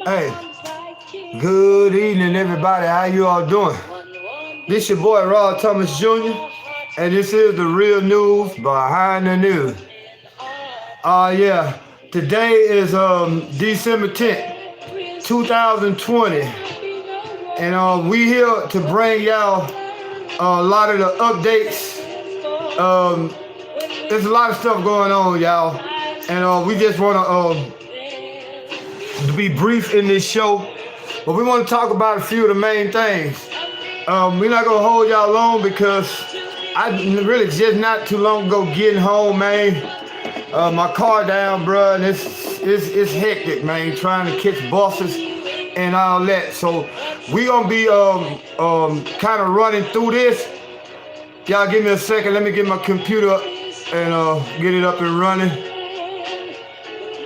Hey, good evening, everybody. How you all doing? This your boy Rod Thomas Jr. and this is the real news behind the news. Yeah, today is December 10th, 2020, and we here to bring y'all a lot of the updates. There's a lot of stuff going on, y'all, and we just want to be brief in this show, but we want to talk about a few of the main things. We're not gonna hold y'all long because I really just not too long ago getting home, man. My car down, bro, and it's hectic, man. Trying to catch buses and all that. So we gonna be kind of running through this. Y'all give me a second. Let me get my computer up and get it up and running.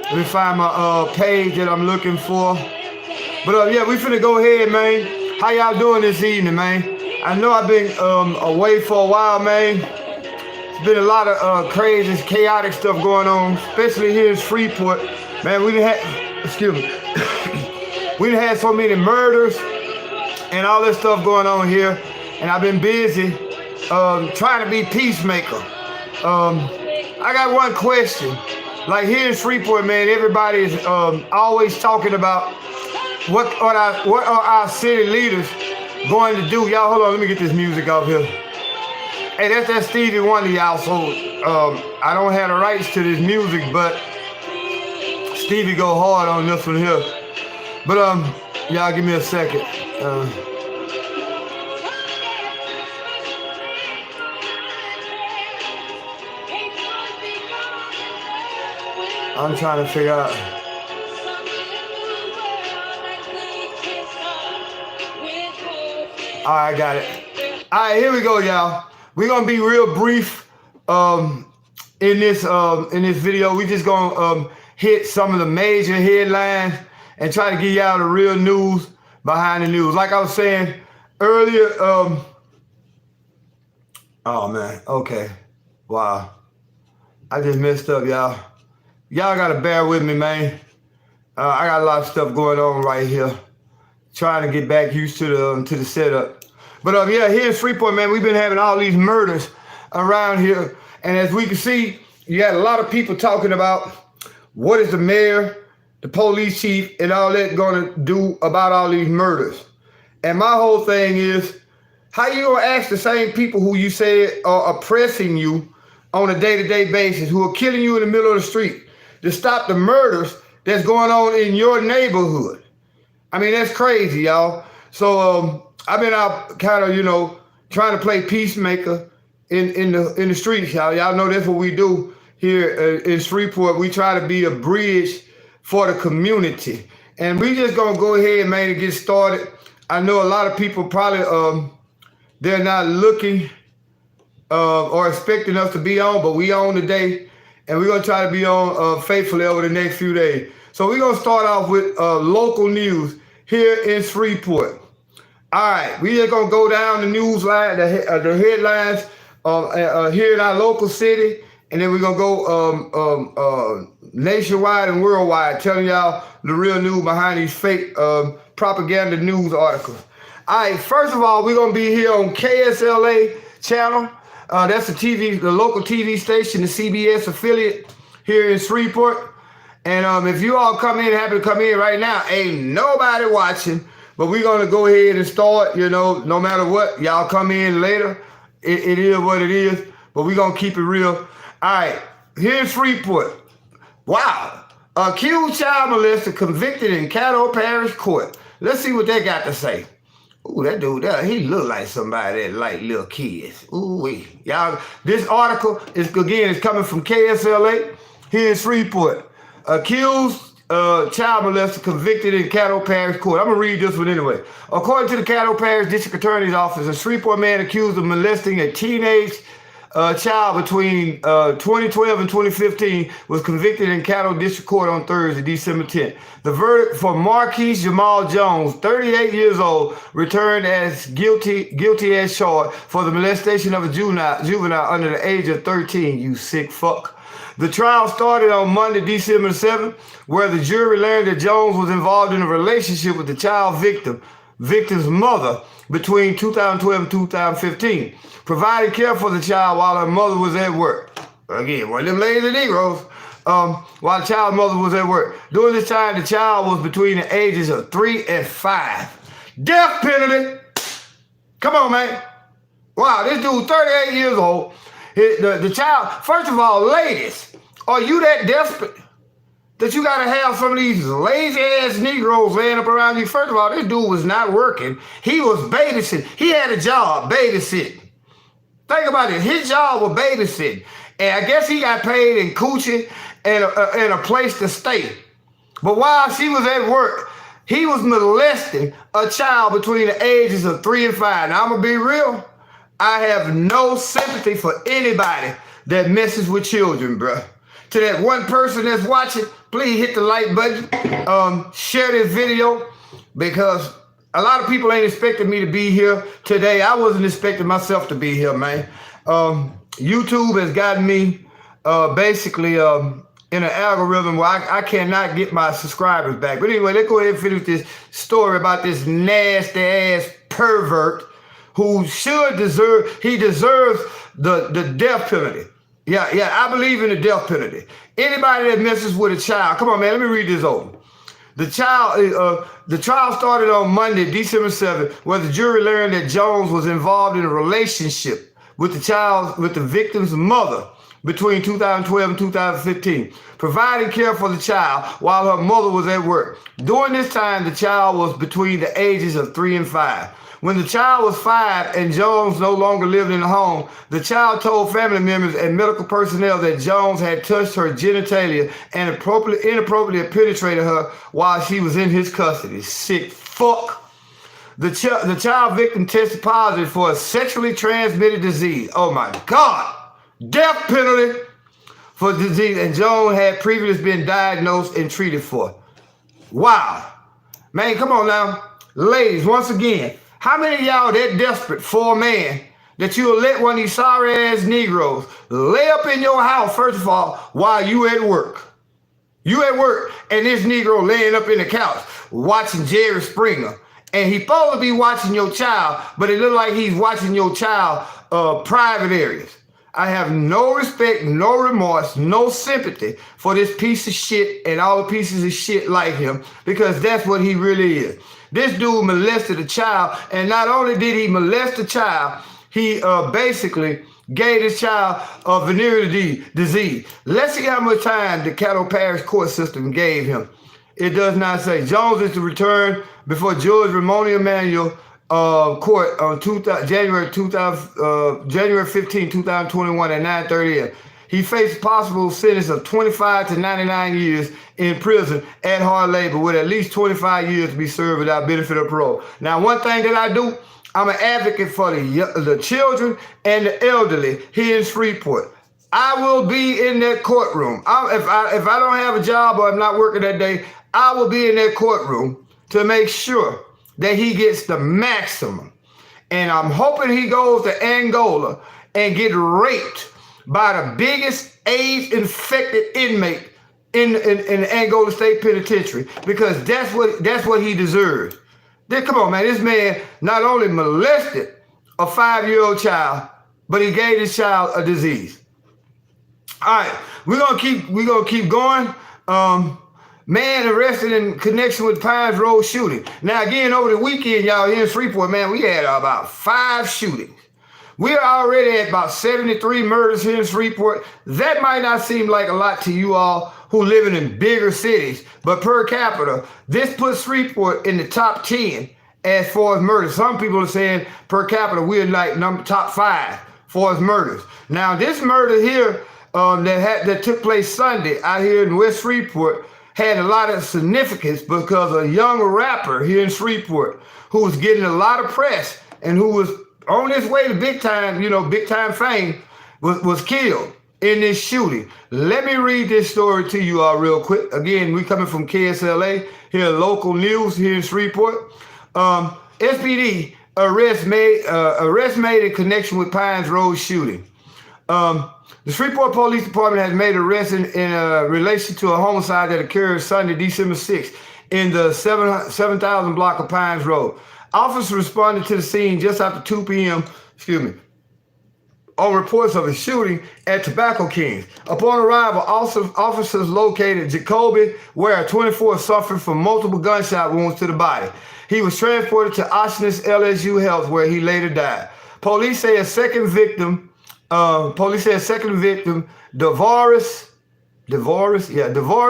Let me find my page that I'm looking for. But yeah, we finna go ahead, man. How y'all doing this evening, man? I know I've been away for a while, man. It's been a lot of crazy, chaotic stuff going on, especially here in Freeport. Man, we done had, excuse me, we done had so many murders and all this stuff going on here, and I've been busy trying to be peacemaker. I got one question. Like here in Freeport, man, everybody is always talking about what are our city leaders going to do. Y'all, hold on, let me get this music off here. Hey, that's that Stevie Wonder, y'all. So I don't have the rights to this music, but Stevie go hard on this one here. But y'all give me a second. I'm trying to figure out. All right, I got it. All right, here we go, y'all. We're gonna be real brief in this video. We just gonna hit some of the major headlines and try to give y'all the real news behind the news. Like I was saying earlier, oh man, okay, wow, I just messed up, y'all. Y'all gotta bear with me, man. I got a lot of stuff going on right here. Trying to get back used to the setup. But yeah, here in Freeport, man, we've been having all these murders around here. And as we can see, you got a lot of people talking about what is the mayor, the police chief, and all that gonna do about all these murders. And my whole thing is, how you gonna ask the same people who you say are oppressing you on a day-to-day basis, who are killing you in the middle of the street, to stop the murders that's going on in your neighborhood? I mean, that's crazy, y'all. So I've been out kind of, you know, trying to play peacemaker in the streets, y'all. Y'all know that's what we do here in Freeport. We try to be a bridge for the community. And we just gonna go ahead, man, and get started. I know a lot of people probably, they're not looking or expecting us to be on, but we on today. And we're gonna try to be on faithfully over the next few days. So we're gonna start off with local news here in Freeport. All right, we just gonna go down the news line, the headlines here in our local city, and then we're gonna go nationwide and worldwide, telling y'all the real news behind these fake propaganda news articles. All right, first of all, we're gonna be here on KSLA channel. That's the local TV station, the CBS affiliate here in Freeport. And if you all come in, happy to come in right now, ain't nobody watching, but we're gonna go ahead and start, you know, no matter what. Y'all come in later, it is what it is, but we're gonna keep it real. All right, here's Freeport. Wow, accused child molester convicted in Caddo Parish Court. Let's see what they got to say. Ooh, that dude there, he look like somebody that like little kids. Ooh, y'all, this article is coming from KSLA here in Freeport. Accused child molester convicted in Caddo Parish Court. I'm gonna read this one anyway. According to the Caddo Parish District Attorney's Office, a Freeport man accused of molesting a teenage child between 2012 and 2015 was convicted in Caddo District Court on Thursday, December 10th. The verdict for Marquise Jamal Jones, 38 years old, returned as guilty as charged for the molestation of a juvenile under the age of 13, you sick fuck. The trial started on Monday, December 7th, where the jury learned that Jones was involved in a relationship with the child victim's mother between 2012 and 2015, providing care for the child while her mother was at work. Again, one of them lazy Negroes. While the child's mother was at work. During this time, the child was between the ages of 3 and 5. Death penalty. Come on, man. Wow, this dude 38 years old. The child, first of all, ladies, are you that desperate that you got to have some of these lazy-ass Negroes laying up around you? First of all, this dude was not working. He was babysitting. He had a job babysitting. Think about it. His job was babysitting. And I guess he got paid in coochie and a place to stay. But while she was at work, he was molesting a child between the ages of 3 and 5. Now, I'm going to be real. I have no sympathy for anybody that messes with children, bruh. To that one person that's watching, please hit the like button. Share this video, because a lot of people ain't expecting me to be here today. I wasn't expecting myself to be here, man. YouTube has gotten me basically in an algorithm where I cannot get my subscribers back. But anyway, let's go ahead and finish this story about this nasty ass pervert who deserves the death penalty. Yeah, I believe in the death penalty. Anybody that messes with a child, come on, man, let me read this over. The trial started on Monday, December 7th, where the jury learned that Jones was involved in a relationship with the victim's mother between 2012 and 2015, providing care for the child while her mother was at work. During this time, the child was between the ages of 3 and 5. When the child was 5 and Jones no longer lived in the home, the child told family members and medical personnel that Jones had touched her genitalia and inappropriately penetrated her while she was in his custody. Sick fuck. The child victim tested positive for a sexually transmitted disease. Oh my God. Death penalty for disease, and Jones had previously been diagnosed and treated for. Wow. Man, come on now. Ladies, once again, how many of y'all that desperate for a man that you'll let one of these sorry-ass Negroes lay up in your house, first of all, while you at work? You at work, and this Negro laying up in the couch watching Jerry Springer. And he's supposed to be watching your child, but it look like he's watching your child private areas. I have no respect, no remorse, no sympathy for this piece of shit and all the pieces of shit like him, because that's what he really is. This dude molested a child, and not only did he molest a child, he basically gave this child a venereal disease. Let's see how much time the Caddo Parish court system gave him. It does not say. Jones is to return before Judge Ramona Emanuel court on January 15, 2021 at 9:30 a.m. He faced possible sentence of 25 to 99 years in prison at hard labor, with at least 25 years to be served without benefit of parole. Now, one thing that I do, I'm an advocate for the children and the elderly here in Shreveport. I will be in that courtroom. If I don't have a job or I'm not working that day, I will be in that courtroom to make sure that he gets the maximum. And I'm hoping he goes to Angola and get raped by the biggest AIDS-infected inmate in the Angola State Penitentiary, because that's what he deserves. Then come on, man, this man not only molested a 5-year-old child, but he gave this child a disease. All right, we're gonna keep going. Man arrested in connection with Pines Road shooting. Now again, over the weekend, y'all, here in Shreveport, man, we had about 5 shootings. We're already at about 73 murders here in Shreveport. That might not seem like a lot to you all who living in bigger cities, but per capita, this puts Shreveport in the top 10 as far as murders. Some people are saying per capita, we're like top 5 for as murders. Now, this murder here that took place Sunday out here in West Shreveport had a lot of significance because a young rapper here in Shreveport who was getting a lot of press and who was on his way to big time fame was killed in this shooting. Let me read this story to you all real quick. Again, we coming from KSLA, here local news here in Shreveport. SPD arrest made in connection with Pines Road shooting. The Shreveport Police Department has made arrests in relation to a homicide that occurred Sunday, December 6th in the 7,000 block of Pines Road. Officers responded to the scene just after 2 p.m., on reports of a shooting at Tobacco Kings. Upon arrival, officers located Jacoby Ware, 24, suffered from multiple gunshot wounds to the body. He was transported to Oshner's LSU Health, where he later died. Police say a second victim, DeVorris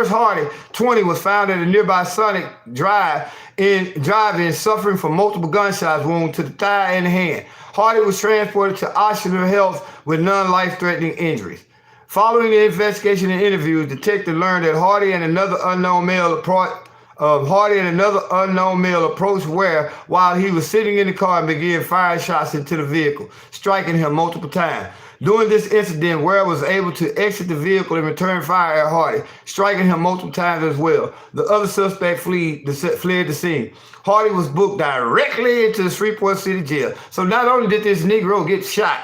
Hardy, 20, was found at a nearby Sonic drive-in, suffering from multiple gunshot wounds to the thigh and hand. Hardy was transported to Oshner Health with non-life-threatening injuries. Following the investigation and interviews, detectives learned that Hardy and another unknown male approached Ware while he was sitting in the car and began firing shots into the vehicle, striking him multiple times. During this incident, Ware was able to exit the vehicle and return fire at Hardy, striking him multiple times as well. The other suspect fled the scene. Hardy was booked directly into the Shreveport City Jail. So not only did this Negro get shot,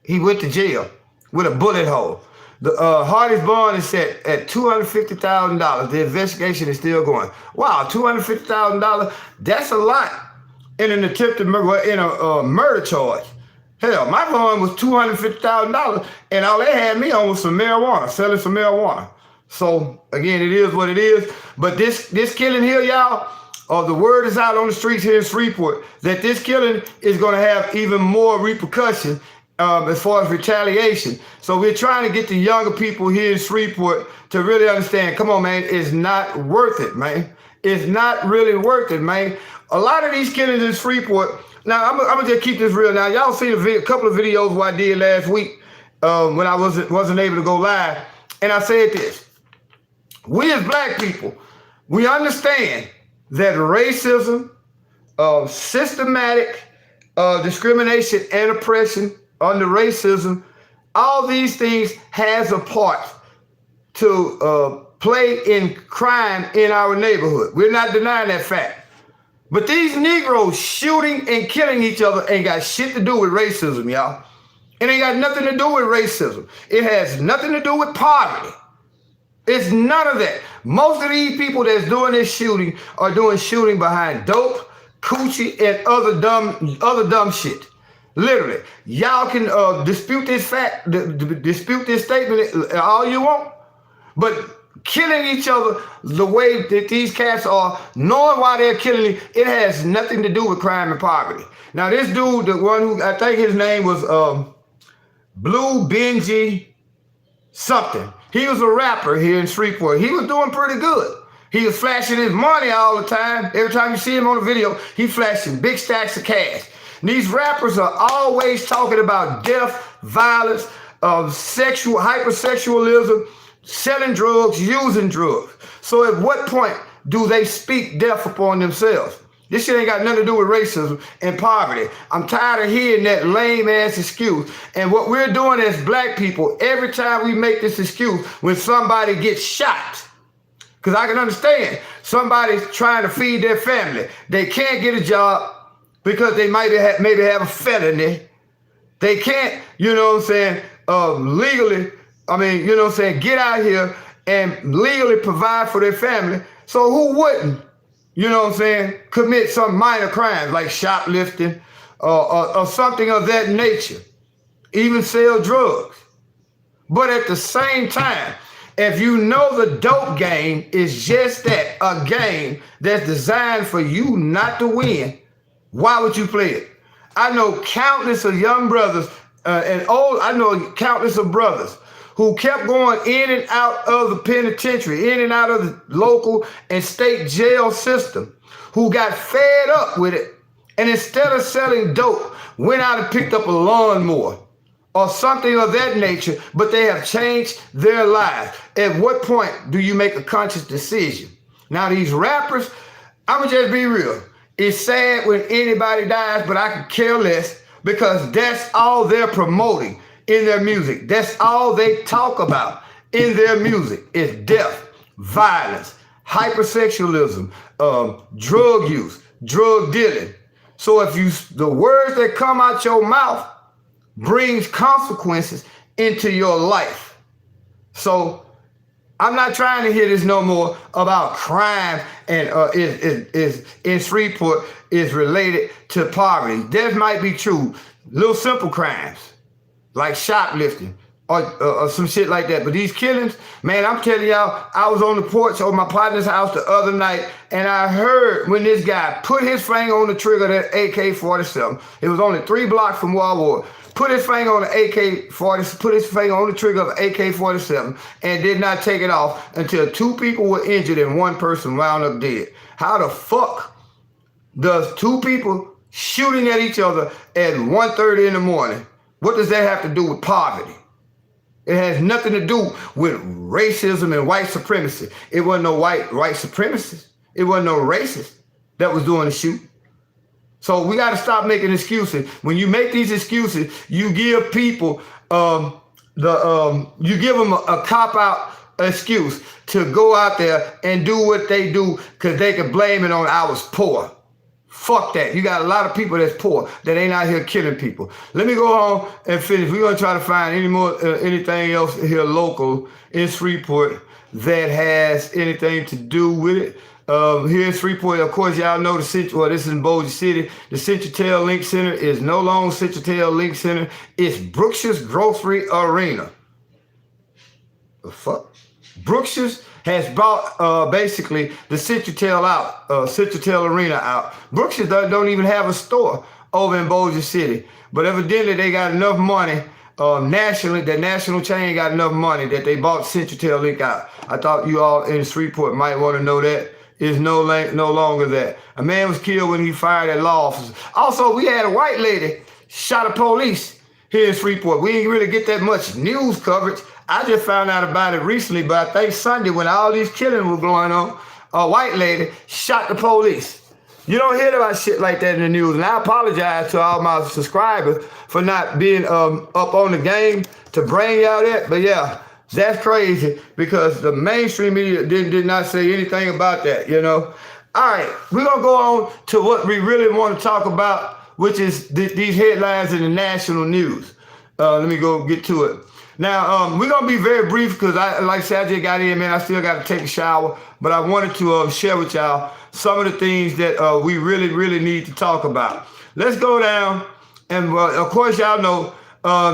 he went to jail with a bullet hole. Hardy's bond is set at $250,000. The investigation is still going. Wow, $250,000? That's a lot in an attempted murder, in a murder charge. Hell, my bond was $250,000, and all they had me on was some marijuana, selling some marijuana. So again, it is what it is. But this killing here, y'all, the word is out on the streets here in Shreveport that this killing is going to have even more repercussions as far as retaliation. So we're trying to get the younger people here in Shreveport to really understand, come on, man, it's not worth it, man. It's not really worth it, man. A lot of these killings in Shreveport, now I'm gonna just keep this real. Now, y'all seen a couple of videos what I did last week when I wasn't able to go live, and I said this. We as black people, we understand that racism, systematic discrimination and oppression under racism, all these things has a part to play in crime in our neighborhood. We're not denying that fact. But these Negroes shooting and killing each other ain't got shit to do with racism, y'all. It ain't got nothing to do with racism. It has nothing to do with poverty. It's none of that. Most of these people that's doing this shooting are doing shooting behind dope, coochie, and other dumb shit. Literally. Y'all can dispute this fact, dispute this statement all you want, but killing each other the way that these cats are, knowing why they're killing, it has nothing to do with crime and poverty. Now this dude, the one who, I think his name was Blue Benji something. He was a rapper here in Shreveport. He was doing pretty good. He was flashing his money all the time. Every time you see him on the video, he flashing big stacks of cash. And these rappers are always talking about death, violence, hypersexualism, selling drugs, using drugs. So at what point do they speak death upon themselves? This shit ain't got nothing to do with racism and poverty. I'm tired of hearing that lame ass excuse. And what we're doing as black people, every time we make this excuse when somebody gets shot, because I can understand somebody's trying to feed their family. They can't get a job because they maybe have a felony. They can't, you know what I'm saying, legally, you know what I'm saying, get out here and legally provide for their family. So who wouldn't, you know what I'm saying, commit some minor crimes like shoplifting or something of that nature, even sell drugs. But at the same time, if you know the dope game is just that, a game that's designed for you not to win, why would you play it? I know countless of young brothers I know countless of brothers who kept going in and out of the penitentiary, in and out of the local and state jail system, who got fed up with it, and instead of selling dope, went out and picked up a lawnmower or something of that nature, but they have changed their lives. At what point do you make a conscious decision? Now these rappers, I'ma just be real. It's sad when anybody dies, but I could care less because that's all they're promoting in their music. That's all they talk about in their music is death, violence, hypersexualism, drug use, drug dealing. So if the words that come out your mouth brings consequences, into your life. So I'm not trying to hear this no more about crime and is in Shreveport is related to poverty. That might be true. Little simple crimes like shoplifting or some shit like that. But these killings, man, I'm telling y'all, I was on the porch of my partner's house the other night, and I heard when this guy put his finger on the trigger of that AK-47. It was only 3 blocks from Wallwood. Put his finger on the AK-47, put his finger on the trigger of AK-47, and did not take it off until 2 people were injured and 1 person wound up dead. How the fuck does 2 people shooting at each other at 1:30 in the morning, what does that have to do with poverty? It has nothing to do with racism and white supremacy. It wasn't no white supremacists. It wasn't no racist that was doing the shooting. So we got to stop making excuses. When you make these excuses, you give people you give them a cop-out excuse to go out there and do what they do because they can blame it on I was poor. Fuck that. You got a lot of people that's poor that ain't out here killing people. Let me go on and finish. We're going to try to find anything else here local in Shreveport that has anything to do with it. Here in Shreveport, of course, y'all know this is in Bossier City. The Centratel Link Center is no longer Centratel Link Center. It's Brookshire's Grocery Arena. The fuck? Brookshire's has brought basically the Centratel Arena out. Brookshire's don't even have a store over in Bossier City. But evidently they got enough money nationally, the national chain got enough money that they bought Centratel Link out. I thought you all in Shreveport might want to know that. It's no longer that. A man was killed when he fired at law officers. Also, we had a white lady shot a police here in Shreveport. We didn't really get that much news coverage. I just found out about it recently, but I think Sunday when all these killings were going on, a white lady shot the police. You don't hear about shit like that in the news, and I apologize to all my subscribers for not being up on the game to bring y'all that, but yeah, that's crazy because the mainstream media did not say anything about that, you know. All right, we're going to go on to what we really want to talk about, which is these headlines in the national news. Let me go get to it. Now, we're going to be very brief because, like I said, I just got in, man. I still got to take a shower. But I wanted to share with y'all some of the things that we really, really need to talk about. Let's go down. And, of course, y'all know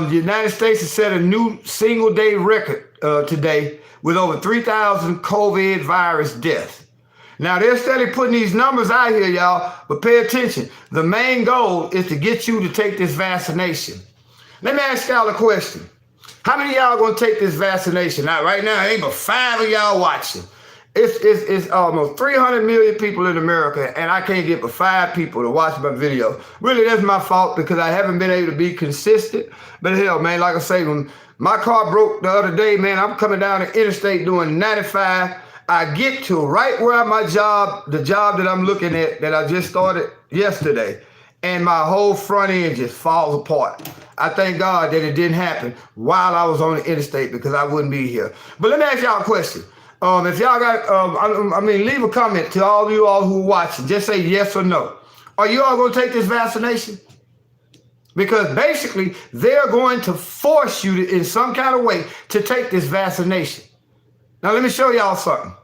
the United States has set a new single-day record today with over 3,000 COVID virus deaths. Now, they're steadily putting these numbers out here, y'all. But pay attention. The main goal is to get you to take this vaccination. Let me ask y'all a question. How many of y'all gonna take this vaccination? Now, right now, ain't but 5 of y'all watching. It's almost 300 million people in America, and I can't get but 5 people to watch my video. Really, that's my fault because I haven't been able to be consistent. But hell, man, like I say, when my car broke the other day, man, I'm coming down the interstate doing 95. I get to right where the job that I'm looking at that I just started yesterday, and my whole front end just falls apart. I thank God that it didn't happen while I was on the interstate because I wouldn't be here. But let me ask y'all a question. If y'all got, leave a comment to all of you all who are watching. Just say yes or no. Are you all going to take this vaccination? Because basically, they're going to force you to, in some kind of way, to take this vaccination. Now, let me show y'all something.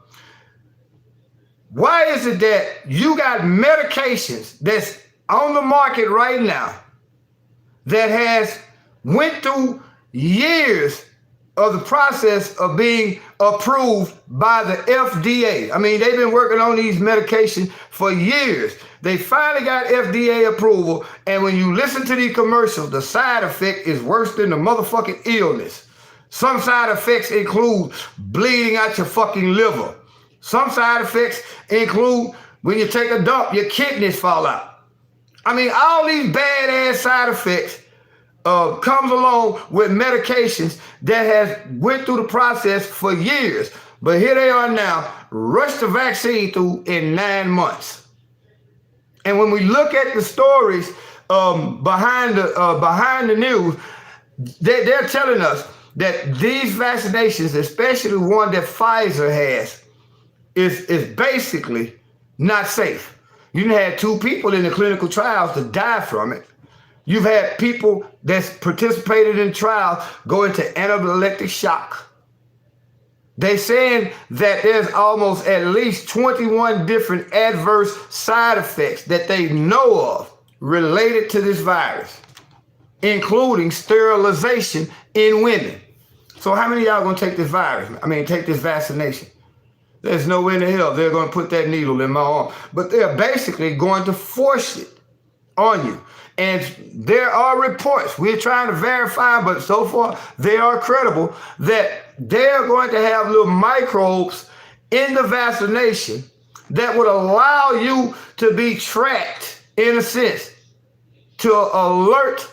Why is it that you got medications that's on the market right now that has went through years of the process of being approved by the FDA? I mean, they've been working on these medications for years. They finally got FDA approval, and when you listen to these commercials, the side effect is worse than the motherfucking illness. Some side effects include bleeding out your fucking liver. Some side effects include when you take a dump, your kidneys fall out. I mean, all these badass side effects comes along with medications that has went through the process for years. But here they are now, rush the vaccine through in 9 months. And when we look at the stories behind the news, they're telling us that these vaccinations, especially one that Pfizer has, is basically not safe. You had 2 people in the clinical trials to die from it. You've had people that's participated in trials go into anaphylactic shock. They're saying that there's almost at least 21 different adverse side effects that they know of related to this virus, including sterilization in women. So how many of y'all gonna take this take this vaccination? There's no way in the hell they're gonna put that needle in my arm. But they're basically going to force it on you. And there are reports, we're trying to verify, but so far they are credible, that they're going to have little microbes in the vaccination that would allow you to be tracked, in a sense, to alert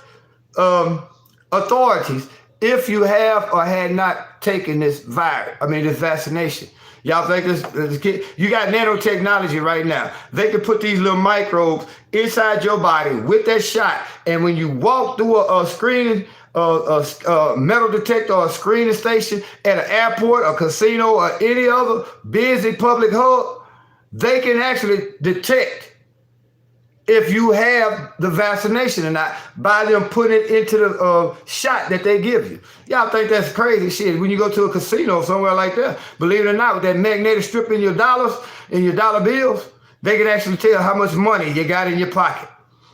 authorities if you have or had not taken this this vaccination. Y'all think this kid, you got nanotechnology right now. They can put these little microbes inside your body with that shot. And when you walk through a screening, a metal detector or a screening station at an airport, a casino, or any other busy public hub, they can actually detect if you have the vaccination or not by them putting it into the shot that they give you. Y'all think that's crazy shit. When you go to a casino somewhere like that, believe it or not, with that magnetic strip in your dollars, in your dollar bills, they can actually tell how much money you got in your pocket.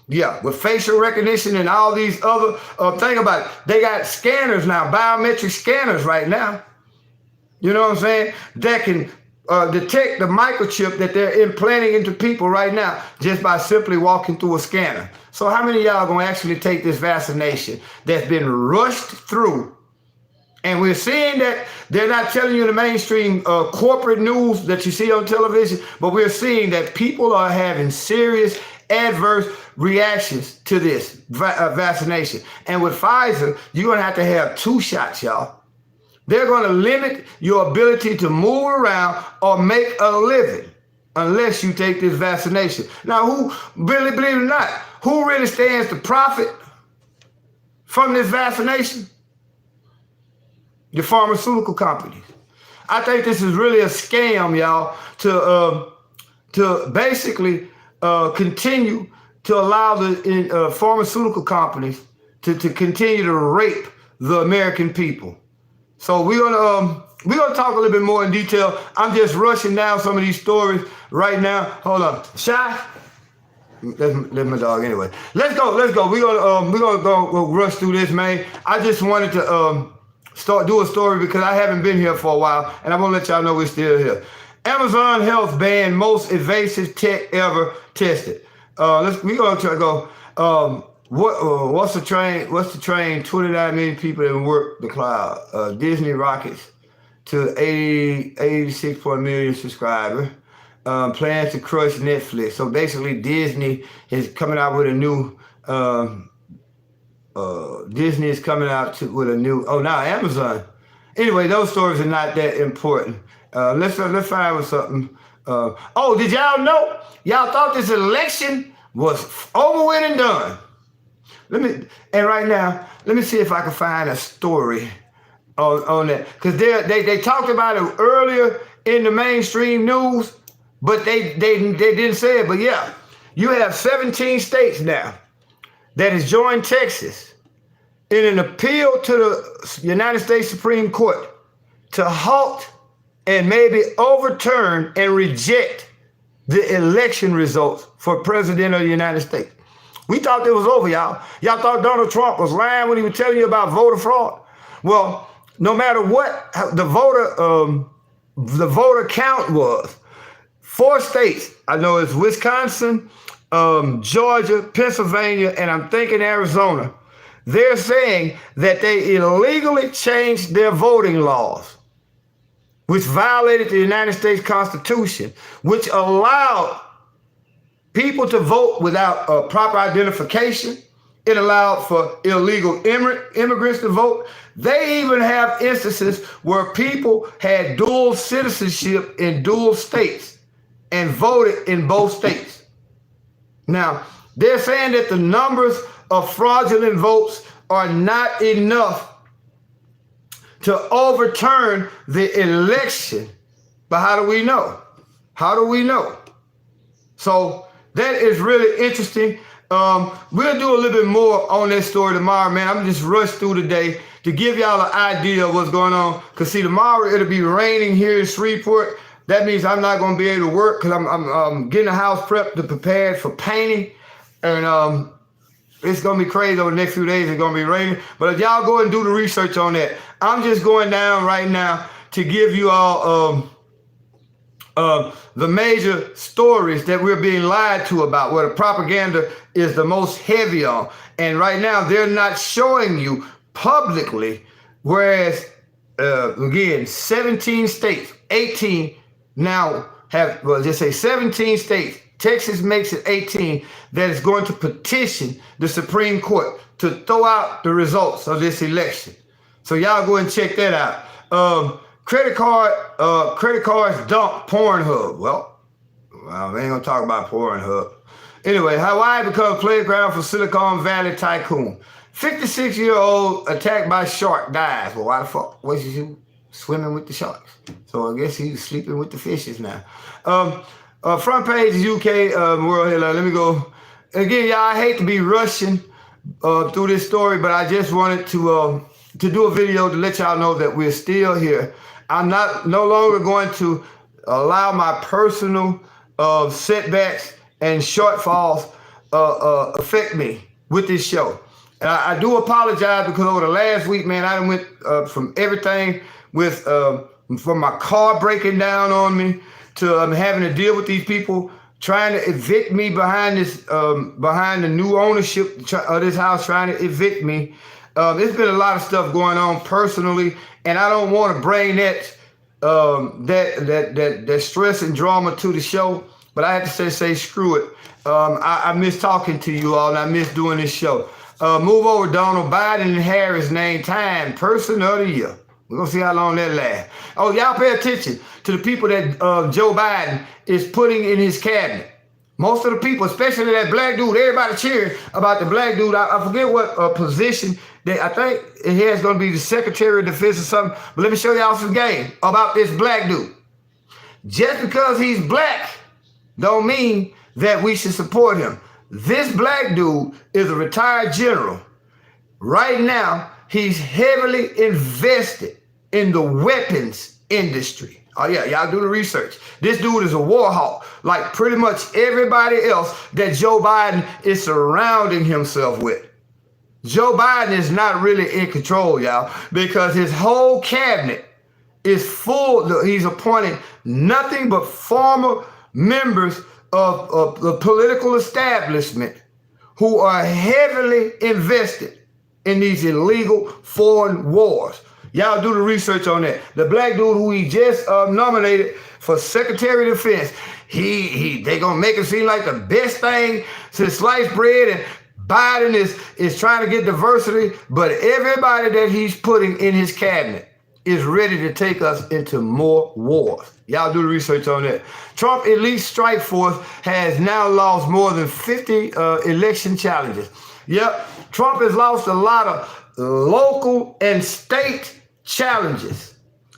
Yeah, with facial recognition and all these other, think about it. They got scanners now, biometric scanners right now. You know what I'm saying? That can detect the microchip that they're implanting into people right now just by simply walking through a scanner. So how many of y'all gonna actually take this vaccination that's been rushed through? And we're seeing that they're not telling you the mainstream corporate news that you see on television, but we're seeing that people are having serious adverse reactions to this vaccination. And with Pfizer, you're gonna have 2 shots, y'all. They're going to limit your ability to move around or make a living unless you take this vaccination. Now, believe it or not, who really stands to profit from this vaccination? The pharmaceutical companies. I think this is really a scam, y'all, to basically continue to allow the pharmaceutical companies to continue to rape the American people. So we're gonna talk a little bit more in detail. I'm just rushing down some of these stories right now. Hold on, Shy. That's my dog anyway. Let's go. We're gonna go rush through this, man. I just wanted to do a story because I haven't been here for a while, and I want to let y'all know we're still here. Amazon Health banned most invasive tech ever tested. We're gonna try to go. What's the train? 29 million people that work the cloud. Disney rockets to 86 million subscribers. Plans to crush Netflix. So basically, Disney is coming out with a new. Disney is coming out with a new. Oh, now Amazon. Anyway, those stories are not that important. Let's find with something. Did y'all know? Y'all thought this election was over with and done. Right now, let me see if I can find a story on that. Because they talked about it earlier in the mainstream news, but they didn't say it. But yeah, you have 17 states now that has joined Texas in an appeal to the United States Supreme Court to halt and maybe overturn and reject the election results for President of the United States. We thought it was over, y'all. Y'all thought Donald Trump was lying when he was telling you about voter fraud. Well, no matter what the voter count was, 4 states, I know it's Wisconsin, Georgia, Pennsylvania, and I'm thinking Arizona. They're saying that they illegally changed their voting laws, which violated the United States Constitution, which allowed people to vote without proper identification. It allowed for illegal immigrants to vote. They even have instances where people had dual citizenship in dual states and voted in both states. Now, they're saying that the numbers of fraudulent votes are not enough to overturn the election. But how do we know? So that is really interesting. We'll do a little bit more on that story tomorrow, man. I'm just rushed through today to give y'all an idea of what's going on. Because, see, tomorrow it'll be raining here in Shreveport. That means I'm not going to be able to work because I'm getting the house prepped to prepare for painting. And it's going to be crazy over the next few days. It's going to be raining. But if y'all go and do the research on that, I'm just going down right now to give you all the major stories that we're being lied to about, where the propaganda is the most heavy on. And right now, they're not showing you publicly, whereas, again, 17 states, 18 now have, well, just say 17 states, Texas makes it 18, that is going to petition the Supreme Court to throw out the results of this election. So y'all go and check that out. Credit cards dump Pornhub. Well, we ain't gonna talk about Pornhub. Anyway, Hawaii becomes playground for Silicon Valley tycoon. 56-year-old attacked by shark dies. Well, why the fuck was he swimming with the sharks? So I guess he's sleeping with the fishes now. Front page is UK world headline. Let me go. Again, y'all, I hate to be rushing through this story, but I just wanted to do a video to let y'all know that we're still here. I'm no longer going to allow my personal setbacks and shortfalls affect me with this show. And I do apologize because over the last week, man, I went from everything with from my car breaking down on me to having to deal with these people trying to evict me behind this behind the new ownership of this house, trying to evict me. There's been a lot of stuff going on personally, and I don't want to bring that stress and drama to the show. But I have to say screw it. I miss talking to you all, and I miss doing this show. Move over, Donald Biden and Harris named Time Person of the Year. We're gonna see how long that lasts. Oh, y'all pay attention to the people that Joe Biden is putting in his cabinet. Most of the people, especially that black dude, everybody cheering about the black dude. I forget what position that I think he is going to be, the Secretary of Defense or something. But let me show y'all some game about this black dude. Just because he's black don't mean that we should support him. This black dude is a retired general. Right now, he's heavily invested in the weapons industry. Oh yeah, y'all do the research. This dude is a war hawk, like pretty much everybody else that Joe Biden is surrounding himself with. Joe Biden is not really in control, y'all, because his whole cabinet is full. He's appointing nothing but former members of the political establishment who are heavily invested in these illegal foreign wars. Y'all do the research on that. The black dude who he just nominated for Secretary of Defense, they gonna make it seem like the best thing since sliced bread, and Biden is trying to get diversity, but everybody that he's putting in his cabinet is ready to take us into more wars. Y'all do the research on that. Trump elite strike force has now lost more than 50 election challenges. Yep, Trump has lost a lot of local and state challenges.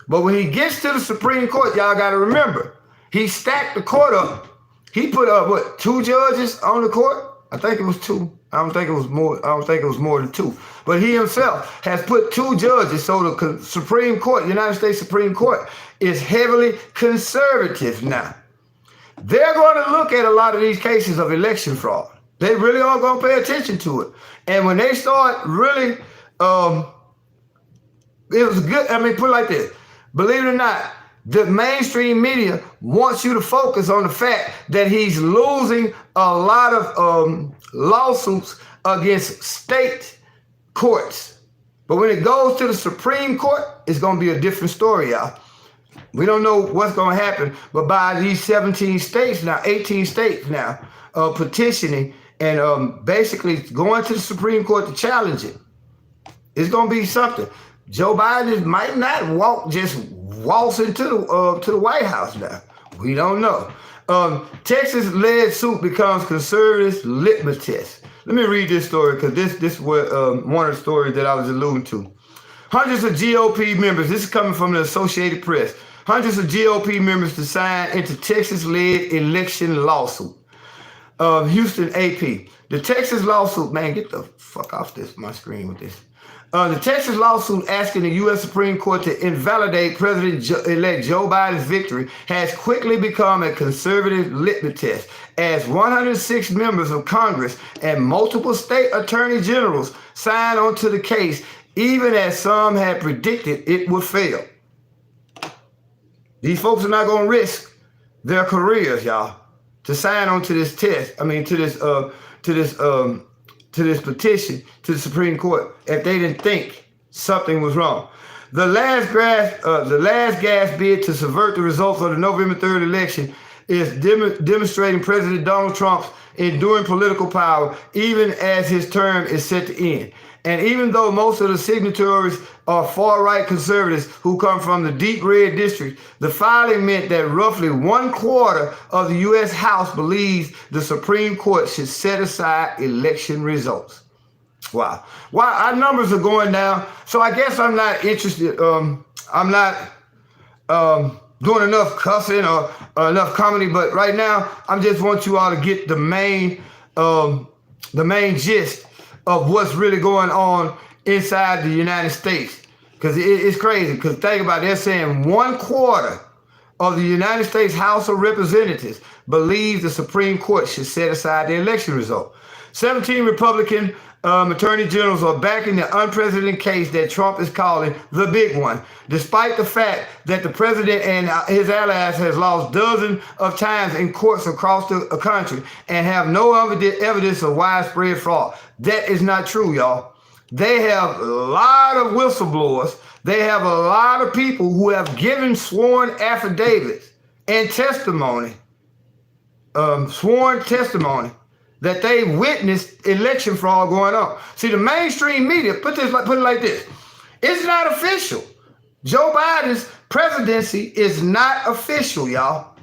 But when he gets to the Supreme Court, y'all got to remember, he stacked the court up. He put up, 2 judges on the court? I think it was 2. I don't think it was more than 2. But he himself has put 2 judges. So the Supreme Court, United States Supreme Court, is heavily conservative now. They're going to look at a lot of these cases of election fraud. They really are going to pay attention to it. And when they start really, it was good. I mean, put it like this. Believe it or not, the mainstream media wants you to focus on the fact that he's losing a lot of lawsuits against state courts. But when it goes to the Supreme Court, it's going to be a different story, y'all. We don't know what's going to happen, but by these 17 states now, 18 states now, petitioning and basically going to the Supreme Court to challenge it, it's going to be something. Joe Biden might not waltz into the White House now. We don't know. Texas-led suit becomes conservatives' litmus test. Let me read this story because this was one of the stories that I was alluding to. Hundreds of GOP members, this is coming from the Associated Press, hundreds of GOP members to sign into Texas-led election lawsuit. Houston AP. The Texas lawsuit, man, get the fuck off my screen with this. The Texas lawsuit asking the U.S. Supreme Court to invalidate President-elect Joe Biden's victory has quickly become a conservative litmus test, as 106 members of Congress and multiple state attorney generals signed onto the case, even as some had predicted it would fail. These folks are not going to risk their careers, y'all, to sign on to this test. I mean, to this petition to the Supreme Court if they didn't think something was wrong. The last gasp bid to subvert the results of the November 3rd election is demonstrating President Donald Trump's enduring political power, even as his term is set to end. And even though most of the signatories are far-right conservatives who come from the deep red district, the filing meant that roughly 1/4 of the U.S. House believes the Supreme Court should set aside election results. Wow. Our numbers are going down. So I guess I'm not interested. I'm not doing enough cussing or enough comedy. But right now, I just want you all to get the main gist of what's really going on inside the United States. Because it's crazy. Because think about it, they're saying 1/4 of the United States House of Representatives believes the Supreme Court should set aside the election result. 17 Republican attorney generals are backing the unprecedented case that Trump is calling the big one, despite the fact that the president and his allies has lost dozens of times in courts across the country and have no evidence of widespread fraud. That is not true, y'all. They have a lot of whistleblowers. They have a lot of people who have given sworn affidavits and testimony, that they witnessed election fraud going on. See, the mainstream media, put it like this. It's not official. Joe Biden's presidency is not official, y'all.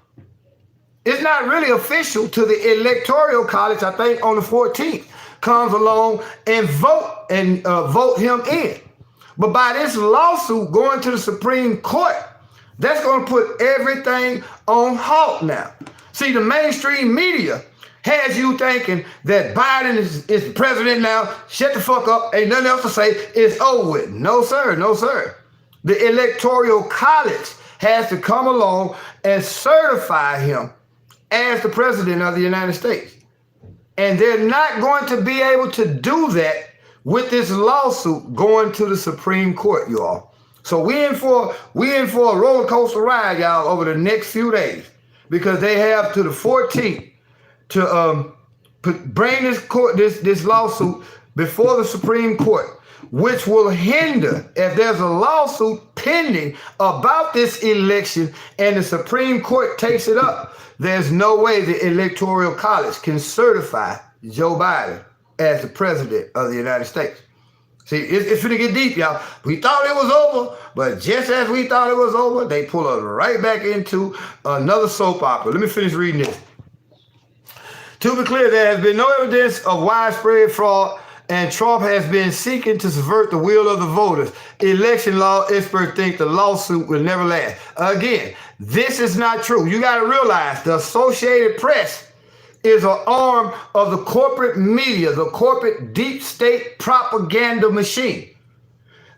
It's not really official till the Electoral College, I think on the 14th, comes along and vote him in. But by this lawsuit going to the Supreme Court, that's going to put everything on halt now. See, the mainstream media has you thinking that Biden is the president now. Shut the fuck up. Ain't nothing else to say. It's over with. No, sir. No, sir. The Electoral College has to come along and certify him as the president of the United States. And they're not going to be able to do that with this lawsuit going to the Supreme Court, y'all. So we in for a roller coaster ride, y'all, over the next few days, because they have to the 14th to bring this lawsuit before the Supreme Court, which will hinder, if there's a lawsuit pending about this election and the Supreme Court takes it up, there's no way the Electoral College can certify Joe Biden as the president of the United States. See, it's finna get deep, y'all. We thought it was over, but just as we thought it was over, they pull us right back into another soap opera. Let me finish reading this. To be clear, there has been no evidence of widespread fraud, and Trump has been seeking to subvert the will of the voters. Election law experts think the lawsuit will never last. Again, this is not true. You got to realize the Associated Press is an arm of the corporate media, the corporate deep state propaganda machine.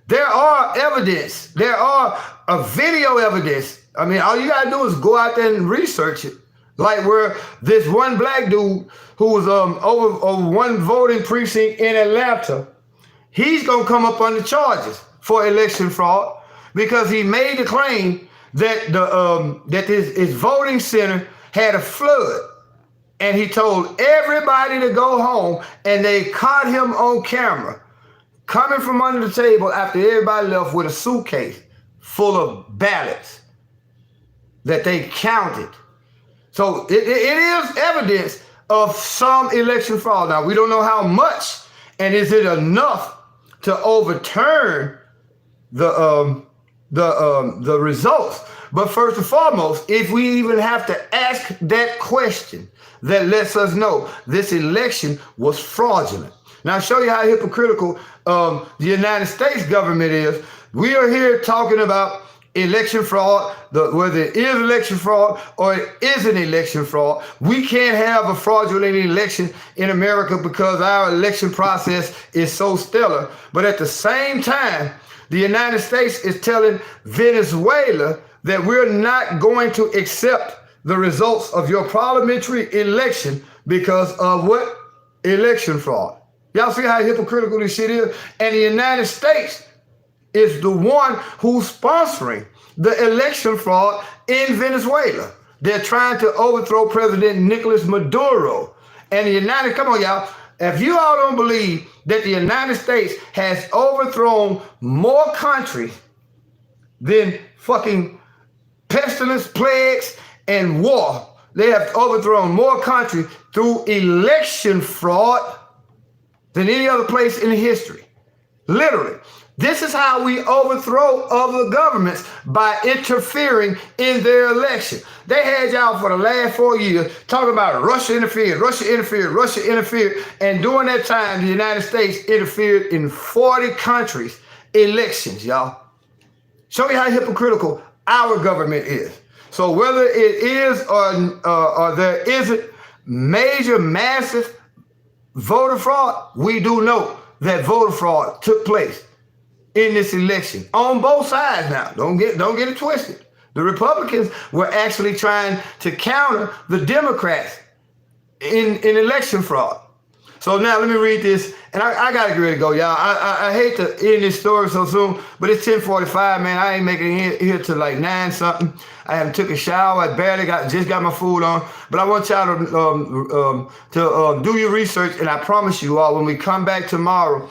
There are evidence. There are a video evidence. I mean, all you got to do is go out there and research it. Like where this one black dude who was over one voting precinct in Atlanta, he's going to come up under charges for election fraud because he made the claim that that his voting center had a flood. And he told everybody to go home, and they caught him on camera coming from under the table after everybody left with a suitcase full of ballots that they counted. So it is evidence of some election fraud. Now, we don't know how much, and is it enough to overturn the results? But first and foremost, if we even have to ask that question, that lets us know this election was fraudulent. Now, I'll show you how hypocritical the United States government is. We are here talking about election fraud, whether it is election fraud or it isn't election fraud. We can't have a fraudulent election in America because our election process is so stellar. But at the same time, the United States is telling Venezuela that we're not going to accept the results of your parliamentary election because of what? Election fraud. Y'all see how hypocritical this shit is? And the United States is the one who's sponsoring the election fraud in Venezuela. They're trying to overthrow President Nicolas Maduro. And the come on, y'all. If you all don't believe that the United States has overthrown more countries than fucking pestilence, plagues, and war, they have overthrown more countries through election fraud than any other place in history. Literally. This is how we overthrow other governments, by interfering in their election. They had y'all for the last 4 years talking about Russia interfered, Russia interfered, Russia interfered. And during that time, the United States interfered in 40 countries' elections, y'all. Show me how hypocritical our government is. So whether it is or there isn't major, massive voter fraud, we do know that voter fraud took place in this election on both sides. Now, don't get it twisted. The Republicans were actually trying to counter the Democrats in election fraud. So now let me read this, and I gotta get ready to go, y'all. I hate to end this story so soon, but it's 10:45, man. I ain't making it here till like 9 something. I haven't took a shower. I barely just got my food on, but I want y'all to do your research, and I promise you all, when we come back tomorrow,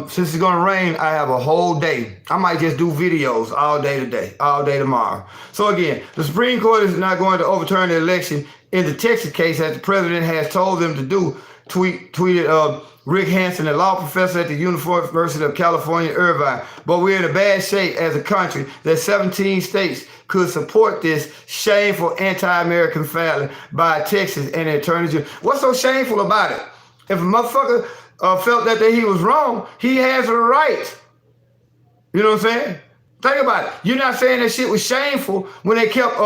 since it's gonna rain, I have a whole day. I might just do videos all day today, all day tomorrow. So again, the Supreme Court is not going to overturn the election in the Texas case, as the president has told them to do. Tweeted Rick Hansen, a law professor at the University of California, Irvine. But we're in a bad shape as a country that 17 states could support this shameful anti-American filing by Texas and the Attorney General. What's so shameful about it? If a motherfucker felt that he was wrong, he has a right. You know what I'm saying? Think about it. You're not saying that shit was shameful when they kept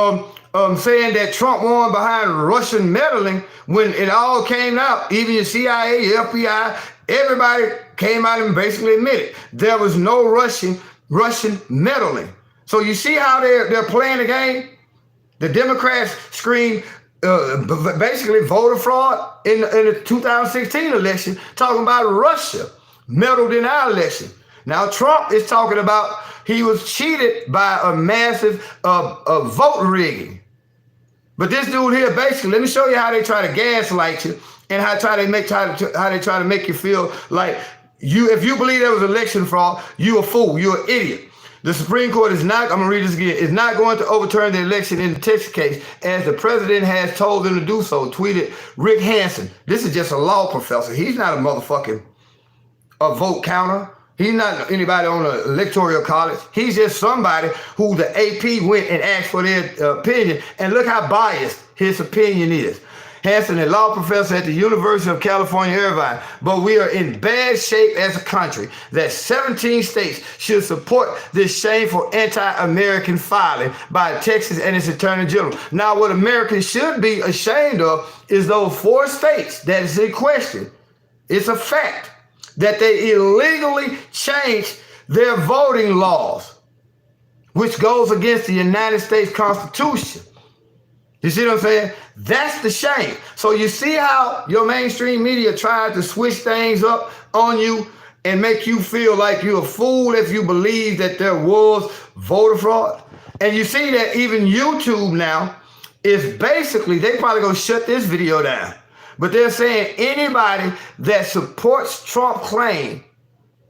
saying that Trump won behind Russian meddling, when it all came out. Even the CIA, FBI, everybody came out and basically admitted there was no Russian meddling. So you see how they're playing the game? The Democrats screamed basically voter fraud in the 2016 election, talking about Russia meddled in our election. Now Trump is talking about he was cheated by a massive vote rigging. But this dude here, basically, let me show you how they try to gaslight you, and how they try to make you feel like if you believe there was election fraud, you a fool, you're an idiot. The Supreme Court is not, I'm gonna read this again, is not going to overturn the election in the Texas case, as the president has told them to do so, tweeted Rick Hansen. This is just a law professor. He's not a motherfucking vote counter. He's not anybody on the electoral college. He's just somebody who the AP went and asked for their opinion. And look how biased his opinion is. Hansen, a law professor at the University of California, Irvine. But we are in bad shape as a country that 17 states should support this shameful anti-American filing by Texas and its Attorney General. Now, what Americans should be ashamed of is those 4 states that is in question. It's a fact that they illegally changed their voting laws, which goes against the United States Constitution. You see what I'm saying? That's the shame. So you see how your mainstream media tried to switch things up on you and make you feel like you're a fool if you believe that there was voter fraud? And you see that even YouTube now is basically, they probably gonna shut this video down. But they're saying anybody that supports Trump's claim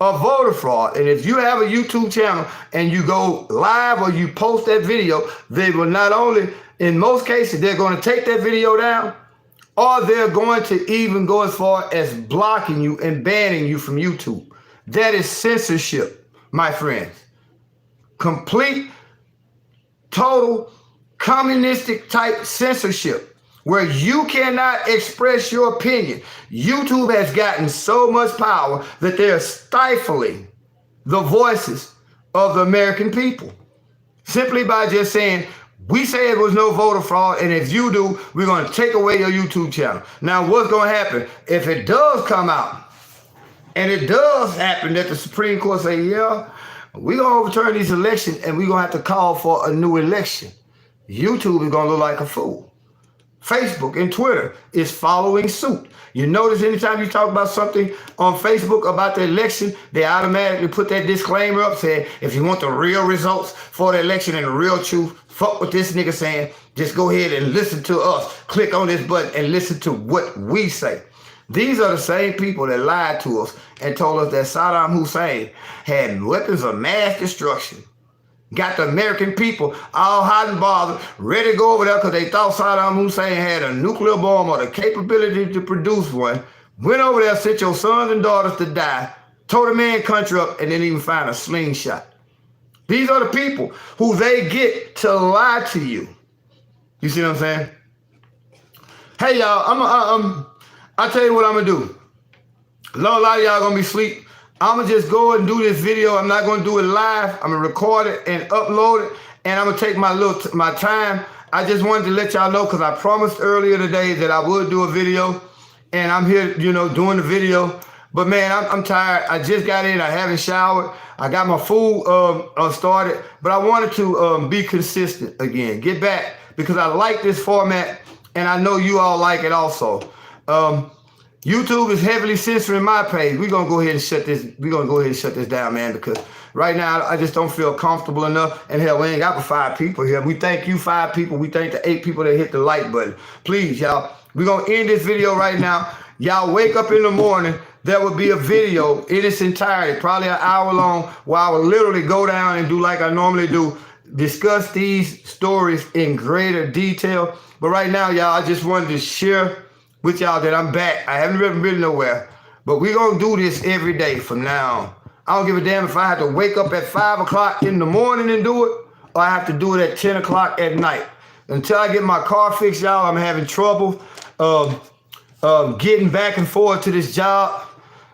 of voter fraud, and if you have a YouTube channel and you go live or you post that video, they will not only, in most cases, they're going to take that video down, or they're going to even go as far as blocking you and banning you from YouTube. That is censorship, my friends. Complete, total, communistic type censorship, where you cannot express your opinion. YouTube has gotten so much power that they're stifling the voices of the American people. Simply by just saying, we say it was no voter fraud, and if you do, we're going to take away your YouTube channel. Now, what's going to happen? If it does come out, and it does happen that the Supreme Court say, yeah, we're going to overturn these elections, and we're going to have to call for a new election, YouTube is going to look like a fool. Facebook and Twitter is following suit. You notice anytime you talk about something on Facebook about the election, they automatically put that disclaimer up saying, if you want the real results for the election and the real truth, fuck what this nigga saying, just go ahead and listen to us. Click on this button and listen to what we say. These are the same people that lied to us and told us that Saddam Hussein had weapons of mass destruction. Got the American people all hot and bothered, ready to go over there because they thought Saddam Hussein had a nuclear bomb or the capability to produce one. Went over there, sent your sons and daughters to die, tore the man country up, and didn't even find a slingshot. These are the people who they get to lie to you. You see what I'm saying? Hey, y'all, I'll tell you what I'm going to do. A lot of y'all going to be asleep. I'm going to just go and do this video. I'm not going to do it live. I'm going to record it and upload it. And I'm going to take my time. I just wanted to let y'all know because I promised earlier today that I would do a video. And I'm here, you know, doing the video. But, man, I'm tired. I just got in. I haven't showered. I got my food started. But I wanted to be consistent again. Get back because I like this format. And I know you all like it also. YouTube is heavily censoring my page. We're gonna go ahead and shut this. We're gonna go ahead and shut this down, man, because right now I just don't feel comfortable enough. And hell, we ain't got but 5 people here. We thank you 5 people. We thank the 8 people that hit the like button. Please, y'all. We're gonna end this video right now. Y'all wake up in the morning. There will be a video in its entirety, probably an hour long, where I will literally go down and do like I normally do, discuss these stories in greater detail. But right now, y'all, I just wanted to share with y'all that I'm back. I haven't really been nowhere, but we're going to do this every day from now on. I don't give a damn if I have to wake up at 5 o'clock in the morning and do it, or I have to do it at 10 o'clock at night. Until I get my car fixed, y'all, I'm having trouble getting back and forth to this job.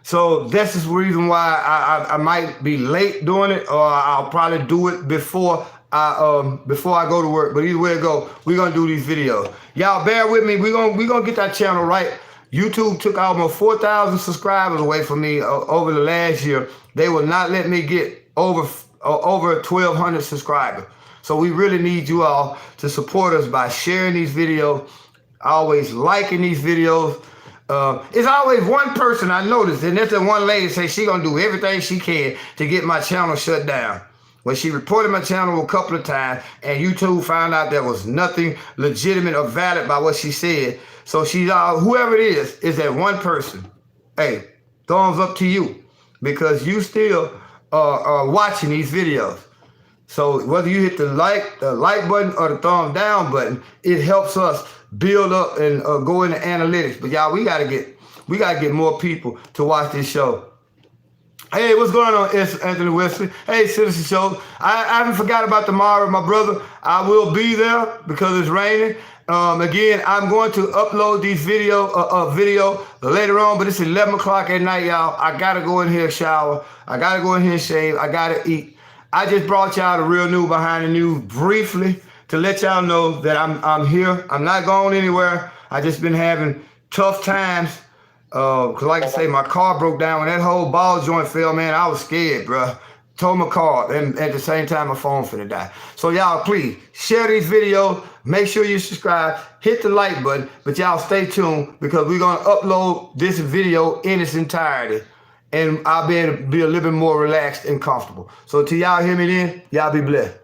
So this is the reason why I might be late doing it, or I'll probably do it before I go to work. But either way it go, we're gonna do these videos. Y'all bear with me. We're gonna get that channel right. YouTube took almost 4,000 subscribers away from me over the last year. They will not let me get over 1,200 subscribers. So we really need you all to support us by sharing these videos, always liking these videos. It's always one person I noticed, and that's the one lady say she gonna do everything she can to get my channel shut down. When she reported my channel a couple of times, and YouTube found out there was nothing legitimate or valid by what she said. So she's whoever it is that one person. Hey, thumbs up to you, because you still are watching these videos. So whether you hit the like button or the thumbs down button, it helps us build up and go into analytics. But y'all, we gotta get more people to watch this show. Hey, what's going on, Anthony Wesley? Hey, Citizen Show. I haven't forgot about tomorrow, my brother. I will be there because it's raining. Again, I'm going to upload these video later on, but it's 11 o'clock at night, y'all. I gotta go in here and shower. I gotta go in here and shave. I gotta eat. I just brought y'all the real news behind the news briefly to let y'all know that I'm here. I'm not going anywhere. I just been having tough times. Cause like I say, my car broke down. When that whole ball joint fell, man, I was scared, bruh. Tore my car, and at the same time, my phone finna die. So y'all, please share these videos. Make sure you subscribe. Hit the like button. But y'all stay tuned because we're gonna upload this video in its entirety, and I'll be able to be a little bit more relaxed and comfortable. So till y'all hear me then, y'all be blessed.